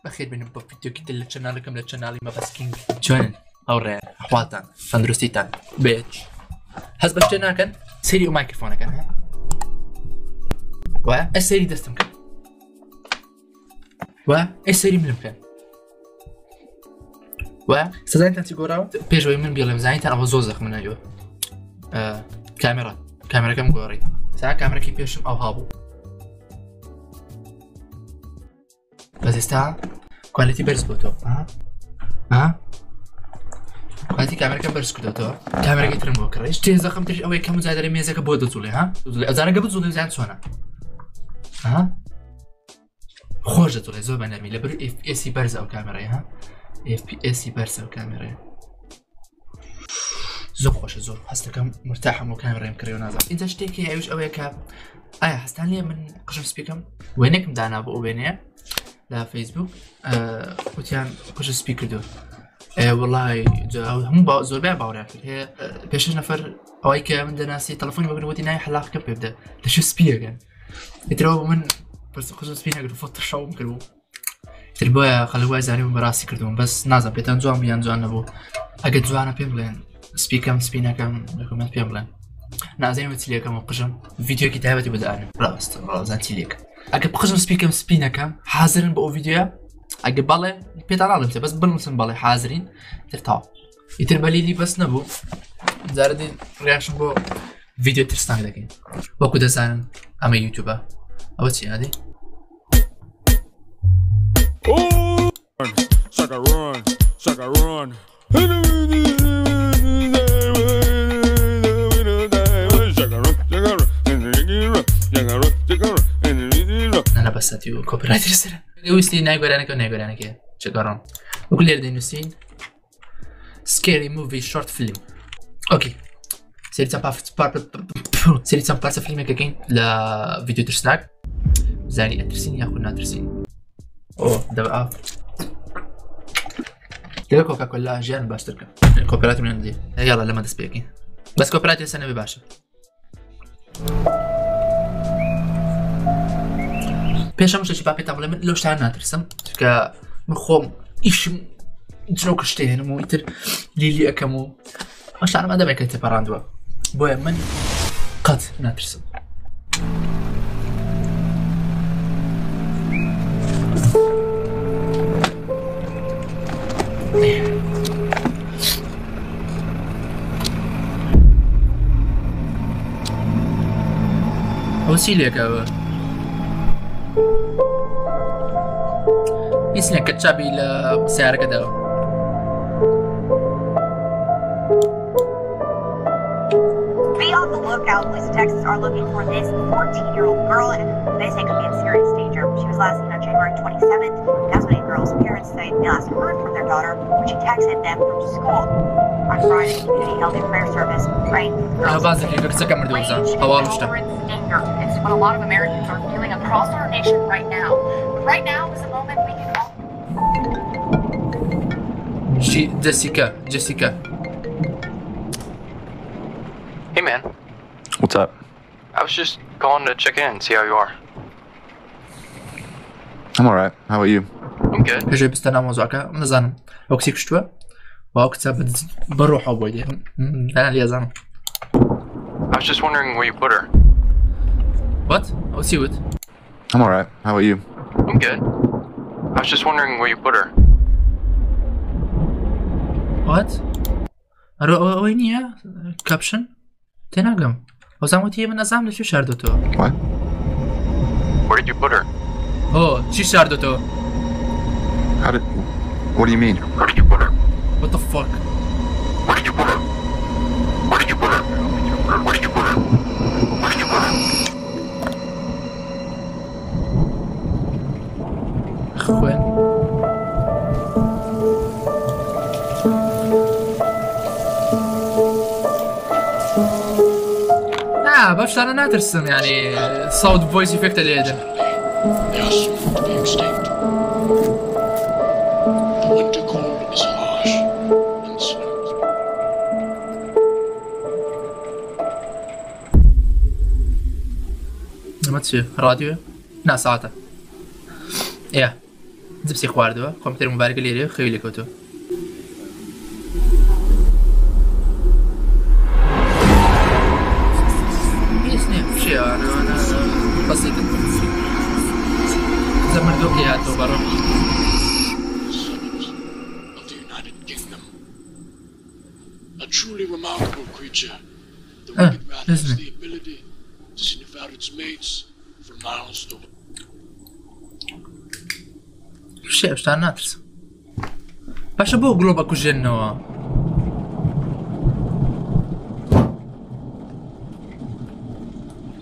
أخير بين بفيديو كده للقناة مەبە سكينج جوين أوري أحوالتان تندروستيتان بيتش هەز بە شتێ ناکەن سەیری ئەو مایکرۆفۆنەکەن وایە ئەس سەیری دەستم کەن وایە ئەس سەیری منم بکەن وایە سەزانیتان چی گۆڕاوە پێشەوەی من بێڵێم زانیتان ئەوە زۆر زەخمە نایوە کامێرەکەم گۆڕی سا کامێرەکەی پێشم ئەو هابوو بەس ئێستا کوالیتی بەرز بۆتەوە کوالیتی کامێرەکەم بەرز کردوتەوە کامێرەکەی ترم بۆ کڕی شتێ زەخم ترش ئەوەی کەم جادەرە مێزەکە بۆ دەجوڵێ ئەزانەکە بجوڵێ زیان چۆنە خۆش دەجوڵێ زۆر بەنەرمی لەبەر ئێسی بەرز ئەو کامێرەیە ئێسی بەرز ئەو کامێرەیە زۆر خۆشە زۆر هەستەکەم مرتاحم و کامێرەیم کڕێەوە نازانم اینجا شتێکی ئەوش ئەوەیە کە ئایا هەستان لێ من قژم سپیکەم وێنێکم دانا بۆ ئەو وێنەیە لا فيسبوك وتيان كوش سبيكر دو والله هم زور باوري هي باش نفر اويك من ناسي تليفوني بقول ودي ناي حلاق كم بيبدا تشو سبيكر يترو من بس كوش سبيكر فوت الشو مكلو تربويا خلوها زاني براسي كردون بس نازم بيتان زوام يان زوان نبو اجد زوانا بيملين سبيكم سبينا كم ريكومند بيملين نازين وتليا كم قجم فيديو كتابتي بدأنا راست زانتي ليك اگه بخشم سپیکم سپینەکەم حاضرن بۆ ئەو ڤیدیۆیە ئەگە بەڵێ پێتان ناڵێم بەس بنووسن بەڵێ حاضرین تر تاو ئیتر بەلیلی بەس نەبوو جارە دێن ڕیاکشن بۆ ڤیدیۆ ترسناک دەکەین وەکو دەزانن ئەمە یوتیوبە ئەوە چی ئادی أنا بس أتيو كوبيرايت رسالة. ويسلي نايقرانك ونايقرانك شكرا. وكل يردين نسين. Scary movie short film. أوكي. سيرتان بارت فيلم كاين لا فيديو ترسناك. زاني أترسين يا أخونا أترسين. أوه دابا كذا كوكا كولا جان باش تركب. كوبيرايت من عندي. يلا لما تسبيكي. بس كوبيرايت السنة بباشا. پێشەم شتێکی پاپێتان بڵێ من لەو شتان ناترسم کە من خۆم ئیشم جنۆکە شتێنم و ئیتر لیلی ئەەکەم و ئەو شتانەمە دەمێکە تێپەڕاندووە بۆیە من قەت ناترسم ئەوە چی لێکەوە اسمه كتشابي لسيارة كده Be on the lookout. Police in Texas are looking for this 14-year-old girl, and they say could be in serious danger. She was last seen on January 27th. That's when a girl's parents say they last heard from their daughter when she texted them from school. On Friday, the community held a prayer service praying for the girl's anger. It's what a lot of Americans are feeling across our nation right now. But right now is the moment we can all. Jessica. Hey man. What's up? I was just calling to check in, see how you are. I'm alright. How about you? I'm good. هجي بستنى موضوعك نزانم وكسيك شتوى وكتاب بروح أبوي أنا لي أزانم. I was just wondering where you put her. What? I'll see it. I'm alright. How about you? I'm good. I was just wondering where you put her. What? وينيا caption تناقم وزعمتي من أزام لشو شاردوتو. What? Where did you put her? Oh, شو شاردوتو. How did? What do you mean? Where did you put her? What the fuck? Where did you put her? Where did you put her? Where did you put her? Where did you put her? أخوان. باش أنا ناترسم يعني صوت فويس إفكت اللي هذا. ما تشي راديو؟ لا ساعته. إيه جبسي خواردوها كمبيوتر مبارك ليري خيلي كوتو يسني شيء انا بسيط زمر دوكي هاتو برا A truly remarkable creature. The wicked rat has the ability to sniff out its mates from miles away. شيء مش تعال ناترس باش ابو قلوبك وجنوا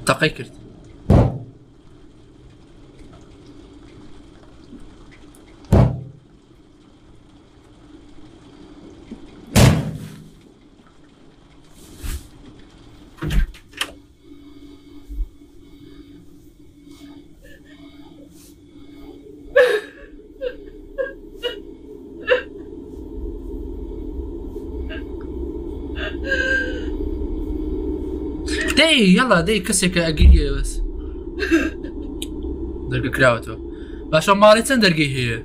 تقي كرت دي يلا دي كسك اقيه بس درق كراوتو باشا مالي تندرقي هي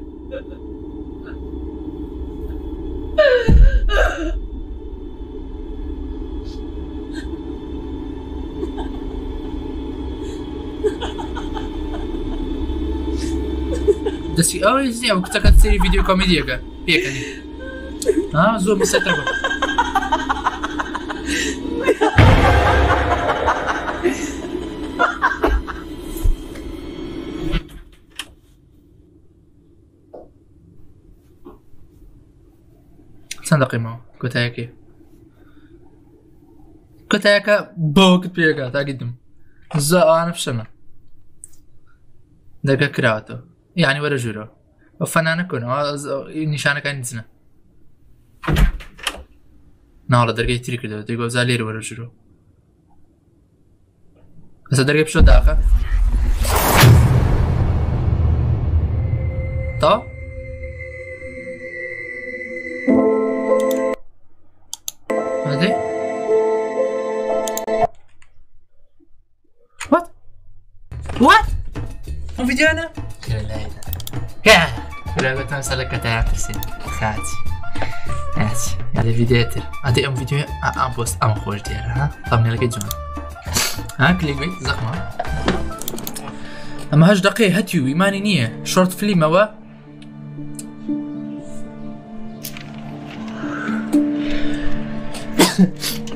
دسي اوي زي وقتها كتسيري فيديو كوميديا بيكني ها زور مسيطر صندوق ما كنت هيك بوك بيجا تقدم زا انا في سنة دقا كراتو يعني ورا جورو وفنانة كنا نشانك عندنا نالا درجة تري كده تيجو زالير ورا جورو بس درجة بشو داخل طا هذي وات مو فيديو انا لا قلت مسألة كتاعتي ساعتي هذا فيديوتر هذا ام فيديو ام بوست ام خوش ديال ها طبني لك جون ها كليك بيت زخمة اما هاش دقيقة هاتيو ايماني نية شورت فيلم هو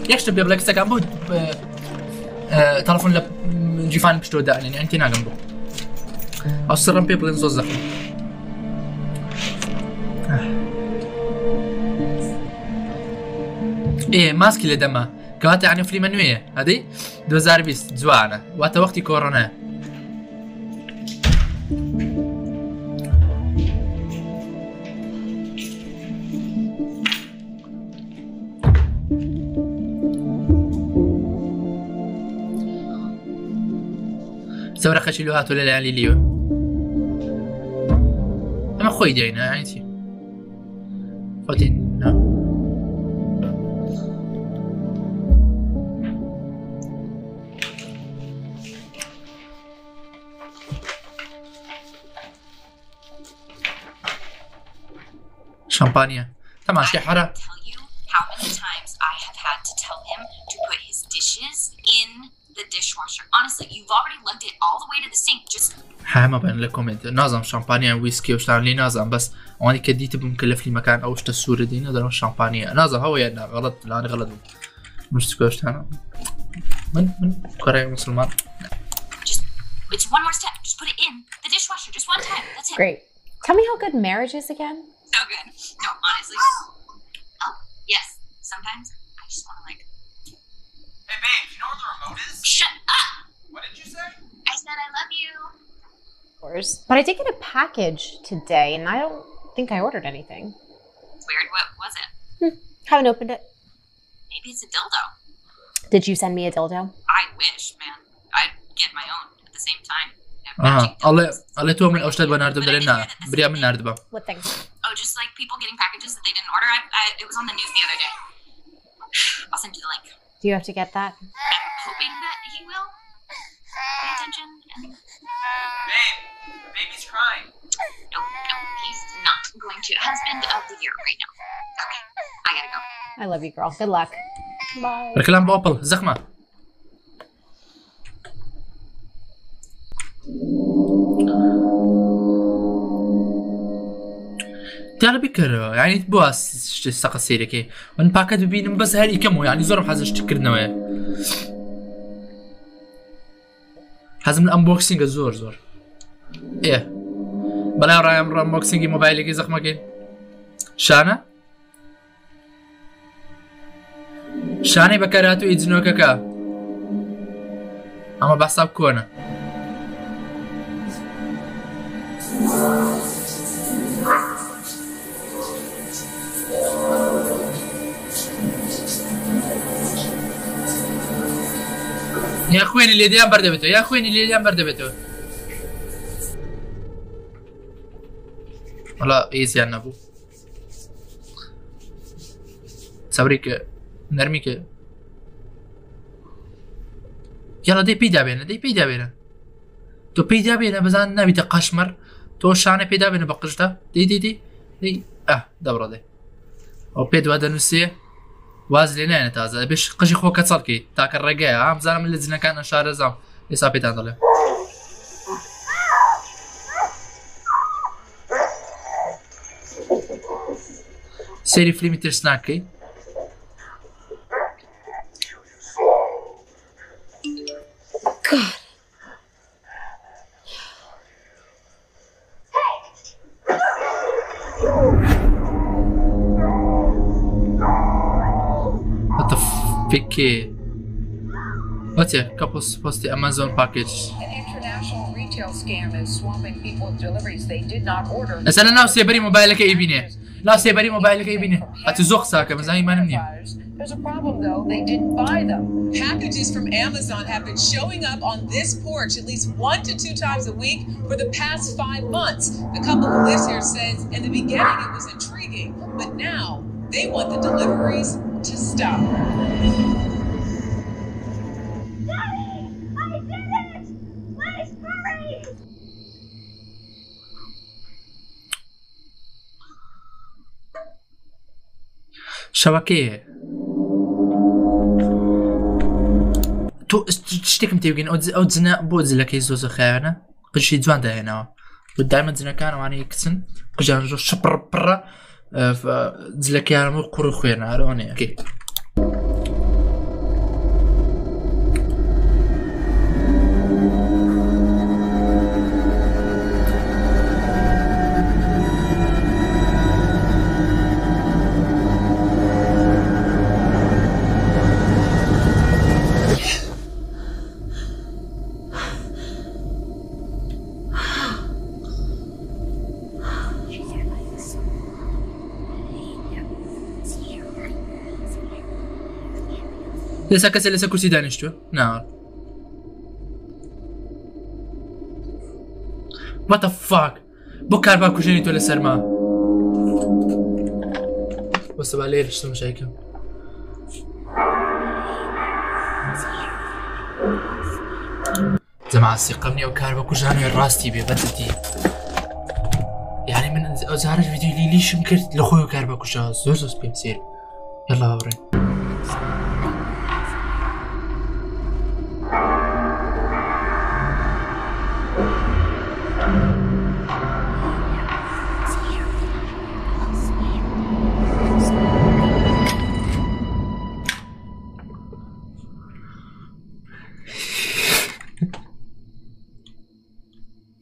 يكتب يبلك سكان بود تلفون لب جيفان بشتو دعني يعني انتي ناقم بو أصلاً بيبل نزوزخ إيه ماسكي لدمه كوات يعني فيلم نوية هذي 2020 زوانا وقت وقت كورونا سورة خشيلوهات ولا لا ليو أما خوي دينا عينتي خوتين شامبانيا طبعا شي حرام how many times I have had to tell him to put his dishes in the dishwasher. Honestly, you've already lugged it all the way to the sink. Just حاما بين الكومنت نازم شامبانيا ويسكي وشتان لي نازم بس واني كديت بمكلف لي مكان او شتا السورة دي نازم شامبانيا نازم هو يعني غلط لا انا غلط مش تكوشتان من كوريا مسلمان just it's one more step. Just put it in the dishwasher just one time. That's it. Great. Tell me how good marriage is again. So good. No, honestly. Oh, yes. Sometimes I just want to like. Hey babe, you know where the remote is? Shut up! What did you say? I said I love you. Of course. But I did get a package today, and I don't think I ordered anything. It's weird. What was it? Haven't opened it. Maybe it's a dildo. Did you send me a dildo? I wish, man. I'd get my own at the same time. الله تو من أوشتاد بناردم درينا بريا من ناردبا. What things? Oh, just like people getting packages that they didn't order. It was on the news the other day. I'll send you the link. Do you have to get that? I'm hoping that he will pay attention and. Babe, the baby's crying. Nope. to husband of the year right now. Okay, I gotta go. I love you, girl. Good luck. Bye. الكلام بأوبل زخمة. تعال بكر يعني تبواس ساق السيركي من باكت ببين بس هاري كمو يعني زور حازش تكرنا ويا حازم الانبوكسينج زور ايه بلا رايم انبوكسينج موبايلك زخمه كاين شاني بكراتو يدزنو كاكا اما بحساب كونا يا اخويني اللي ديان بردبتو يا اخويني اللي ديان بردبتو والله ايزي عنا ابو صبريك نرميك يلا دي بيدا بينا تو بيدا بينا بزان نبي تقشمر تو شانه بيدا بينا بقشتا دي دبره دي او بيد وادا نسي واز لينا تازه بيش قشي خو كتصلكي تاك الرقاية عام زالم اللي زنا كان شهر زام يسا بيتان ضلي سيري فيلمي ترسناكي Vicky. What's it? Couples post the Amazon package. An international retail scam is swamping people with deliveries they did not order. بس أنا ناوي سيبري موبايلك يبينه. لا سيبري موبايلك يبينه. أتزوق ساكا بس هاي ما نمني. There's a problem though. They didn't buy them. Packages from Amazon have been showing up on this porch at least 1 to 2 times a week for the past 5 months. The couple who lives here says in the beginning it was intriguing, but now they want the deliveries to stop. شبكة تو تشتكم تيجين أو زنا بوز لك يزوز خيانة قشي جوان ده هنا ودائما زنا كانوا يعني يكسن قجان جو شبر برا فزلك يعني مو قرو خيانة هروني أكيد لسه كسر لسه كرسي دانشتو نار what the fuck بو كاربا كوشيني تو لسرما بس بالير شو مشاكل جماعة سيقمني وكاربا كوشاني راستي ببدتي يعني من ازهار الفيديو اللي ليش مكرت لخوي كاربا كوشا زوز بيمسير يلا هوري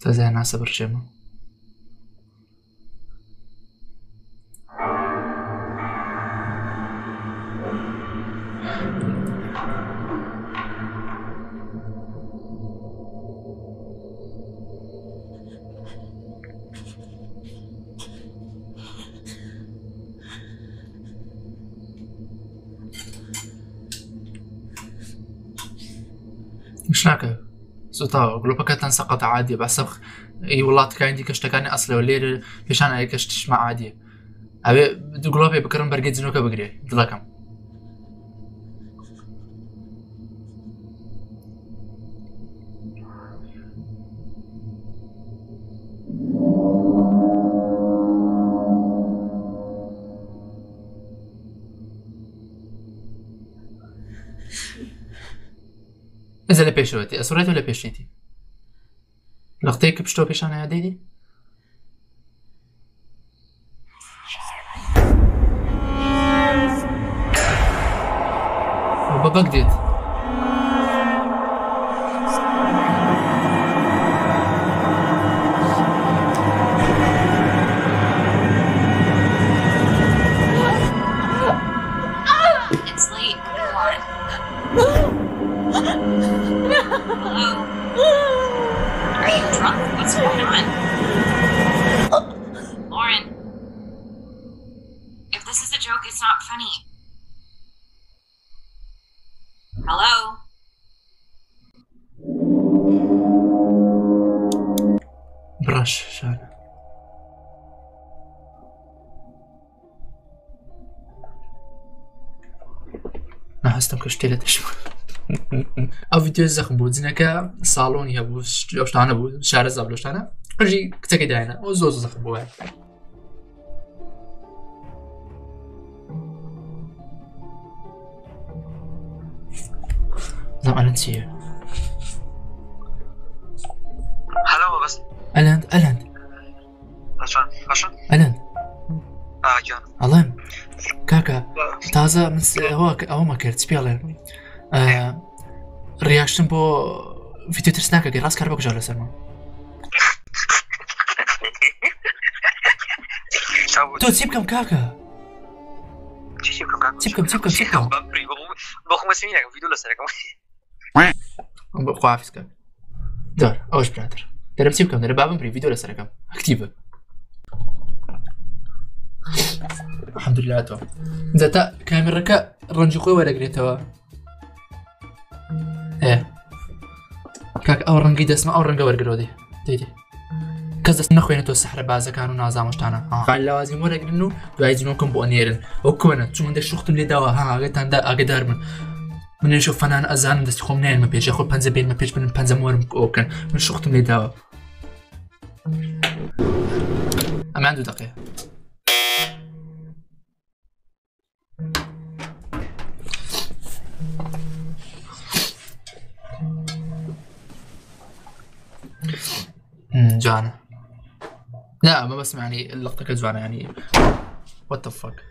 زي ناس برشمه مش ناكل صوتا قلوبك تنسقط عادي بسبخ اي والله كان دي كشتكاني اصلي ولي ليش انا كشتش مع عادي ابي بدو قلوبي بكرم برقد زنوكا بقري دلكم إذا لبيشوتي أسرته ولا بيشيتي لقطيك بشتو بيشان يا ديدي وبابا جديد It's late. Come on. Hello? Are you drunk? What's going on? Lauren. If this is a joke, it's not funny. Hello? براش شان نحستم كشتي لتشمل او فيديو زخم بود زينكا صالوني هبو شتانا بو شارع زابلو شتانا قرجي كتاكي داينا او زوز زخم بو زعما نسيه هلا بس الان عشان الان جان الله كاكا تازه من هو ما كرت سبيالر رياكشن بو فيديو ترسناكا كي راس كاربك جاله سرما تو تسيبكم كاكا تسيبكم بخو مسمينك فيديو لسركم بخو كاكا دار اوش برادر درب تسيبكم درب بابم بري فيديو لسركم اكتيفه الحمد لله تو زاتا كاميرا رنجي خوي ولا قريتها ايه كاك او رنجي دسمه او رنجا ورقرودي ديدي كز نخوينه تو سحر بازه كانوا نازامشتانا قال لازم ولا قرنو دايزنوكم بونيرن وكونه تو عند شختم لي دوا ها غتان اقدر من نشوف فنان اذان دست خوم نين ما بيجي خو بنزه بين ما بيج من بنزه مورم اوكن من شختم لي دوا اما عنده دقيقه جوانا لا ما بسمع يعني اللقطة كجوانا يعني what the fuck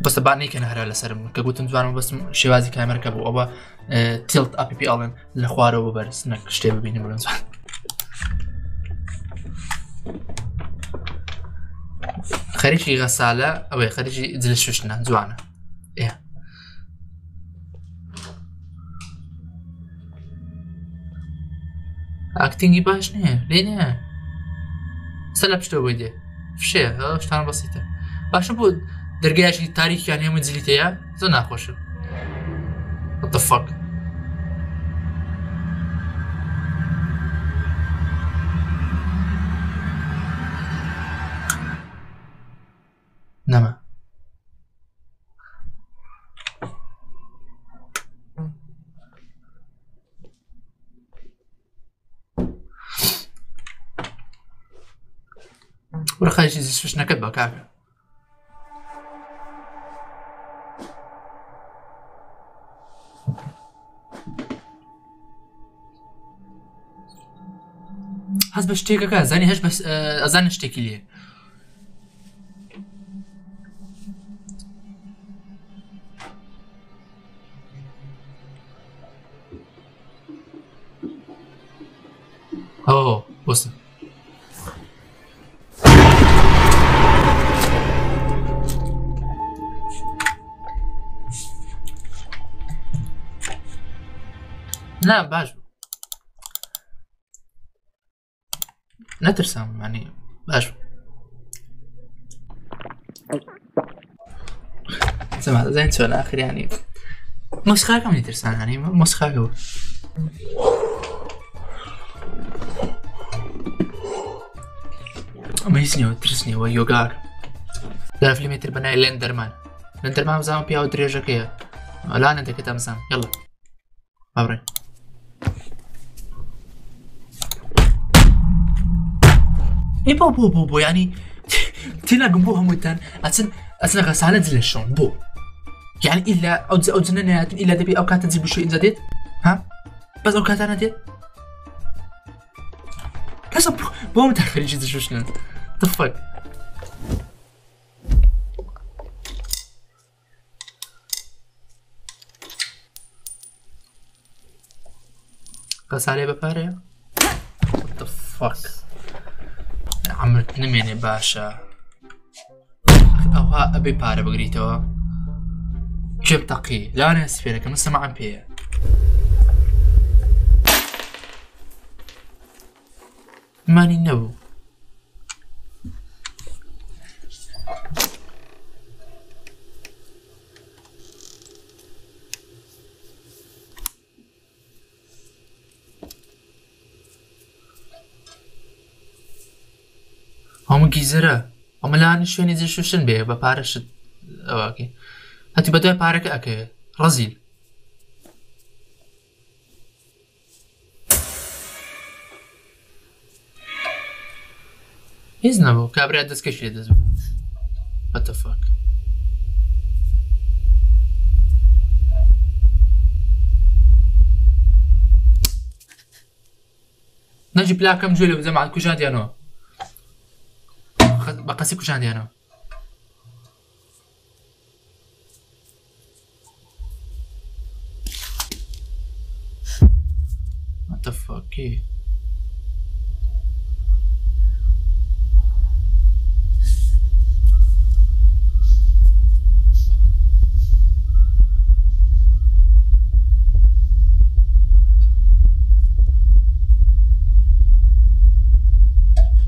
بس بعني كان هرا لسرم كقولت جوانا بس شوازي كاميرا كابو أبا تيلت أبي بي ألين لخواره وبرس نك شتي ببيني بلون زمان خريجي غسالة أو خريجي دلشوشنا جوانا إيه اكتنگی باش نه لینه سلب شتو بيدي فشي شتان بسيطه باش بود درگاهی تاریخ یعنی هم زلیتیه زنا خوشه what the fuck نما ولا خايش يزيش نكبه كاكا حسب اشتكي كاكا زاني هش بس أزان اشتكي ليه اوه بص لا باش لا ترسم يعني باش سمعت زين سؤال آخر يعني مسخاك من ترسم يعني مسخاك هو ما يسني وترسني ويوغار لا في متر بناء لندرمان زمان بيها ودريجة كيا الآن أنت كده مسام يلا أبري إيه بو يعني تينا قنبوها موتان أتسن غسالة زلشون بو يعني إلا أو جننات إلا دبي أو كانت تجيب شيء زادت ها بس أو كانت أنا دي لازم بوم تخرج جد شو شنو تفك بس عليه بباري what the fuck عمرت نميني باشا أوها أبي باري بقريتو جيب تقي لا أنا أسفلك من سمع عن بيه ماني نبو هم جيزرة هم الآن شوية زي شوشن بيه ببارش أواكي هاتي بدأ بارك أكي رزيل يزنبو كابري عدس كشي يدزو what the fuck نجيب لها كم جولة بزمع الكوشان ديانو بقاسي كوشان ديانو what the fuck ايه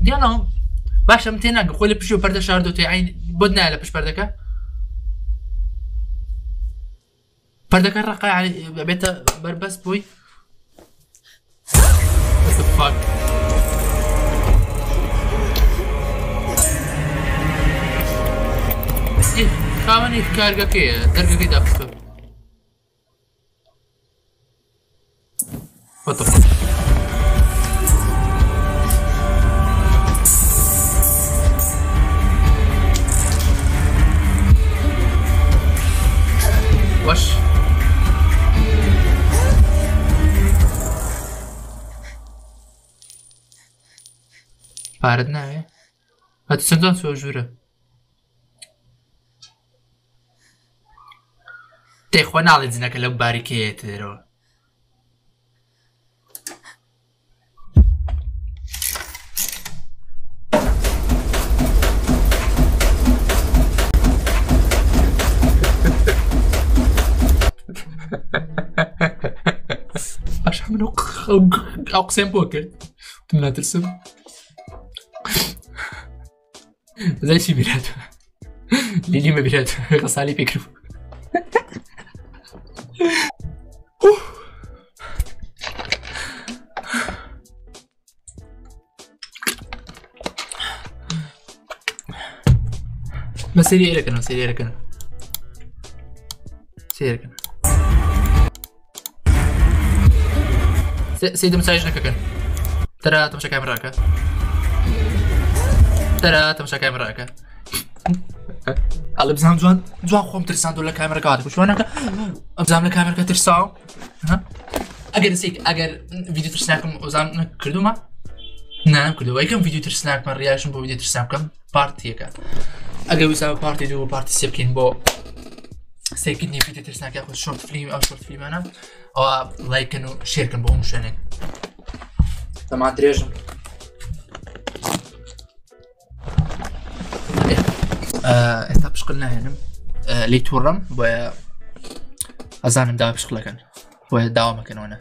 ديانو باشا متيناك خويا بشو برده شاردو تي عين بدنا على بش بردك بردك الرقاي على بيت بربس بوي فاك ايه خاوني كارغا كي درغا كي دافت what the fuck واش باردنا ايه هاتي سندان سو جوره تيخوا نعلي زينك لو باريكيت درو اش عملوا اقسم بوكر تمنا ترسم زي شي بيرات ليلي ما بيرات غسالي بيكرو ما سيري لك انا سيري لك انا سيري لك انا سيدي مساجنا كان ترى تمشى كاميراك ترى تمشى كاميراك الله بزام جوان خوم ترسان دولا كاميرا قاعد وشو انا بزام الكاميرا ترساو ها اگر فيديو ترسناكم وزام كردو ما نعم كردو ويكم فيديو ترسناك من رياكشن بو فيديو ترسناكم بارتي كان اگر وسام بارتي دو بارتي سيبكين بو سيكني فيديو ترسناك ياخذ شورت فيلم او شورت فيلم انا او لايك انه شير كان بهم شانك طبعا دريجم انت بشقلنا هنا لي تورم و ازان دا بشقلا كان و داوما كان هنا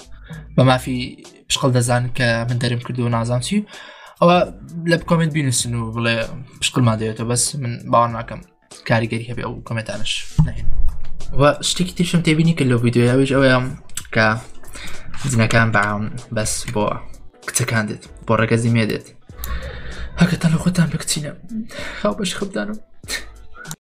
ما في بشقل دزان كمن دريم كردو نازانسي او لا بكومنت بينس انه بلا بشقل ما ديته بس من باورنا كم كاريجري هبي او كومنت انش نهين واشتكي تشم تبيني كله فيديو يا ويج او ك زين كان بعم بس بو كتكاندت بو ركزي ميدت هكذا لو خدام بكتينا خاوبش خبدانو